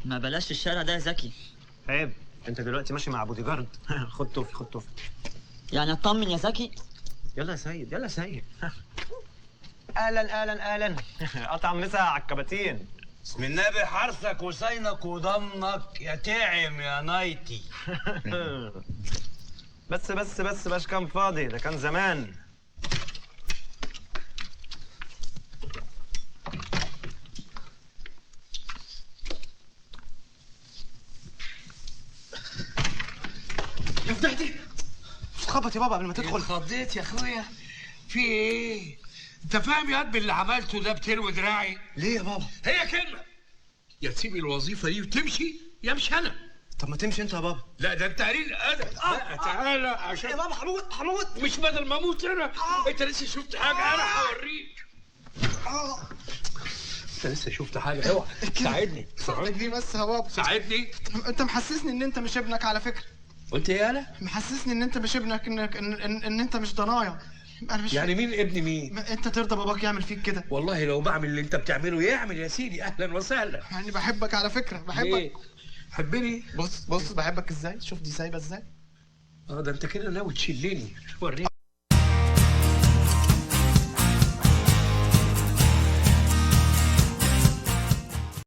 ما بلاش الشارع ده يا زكي. عيب، انت دلوقتي ماشي مع بودي جارد. خد توفي خد توفي. يعني اطمن يا زكي؟ يلا يا سيد يلا يا سيد. اهلا اهلا اهلا. قطع مسا على الكباتين. بسم النبي حرثك وصينك وضمنك يا تعم يا نايتي. بس باش كان فاضي، ده كان زمان. يا فضحتي خبط يا بابا قبل ما تدخل. اتخضيت يا اخويا. في ايه؟ انت فاهم يا قد اللي عملته ده بتلوي دراعي؟ ليه يا بابا؟ هي كلمه، يا تسيب الوظيفه دي وتمشي يا مش انا. طب ما تمشي انت يا بابا. لا ده انت قليل الادب. تعالى عشان يا بابا هموت. مش بدل ما اموت انا. انت لسه شفت حاجه؟ انا هوريك. انت لسه شفت حاجه؟ اوعى ساعدني. دي بس يا بابا. ساعدني. انت محسسني ان انت مش ابنك على فكره. قلت ايه يالا؟ محسسني ان انت مش ابنك، ان انت مش ضنايا. انا مش يعني مين ابن مين؟ انت ترضى باباك يعمل فيك كده؟ والله لو بعمل اللي انت بتعمله يعمل يا سيدي. اهلا وسهلا. يعني بحبك على فكره، بحبك. ليه؟ حبني؟ بص بحبك ازاي، شوف دي سايبه ازاي. ده انت كده ناوي تشلني. وريني.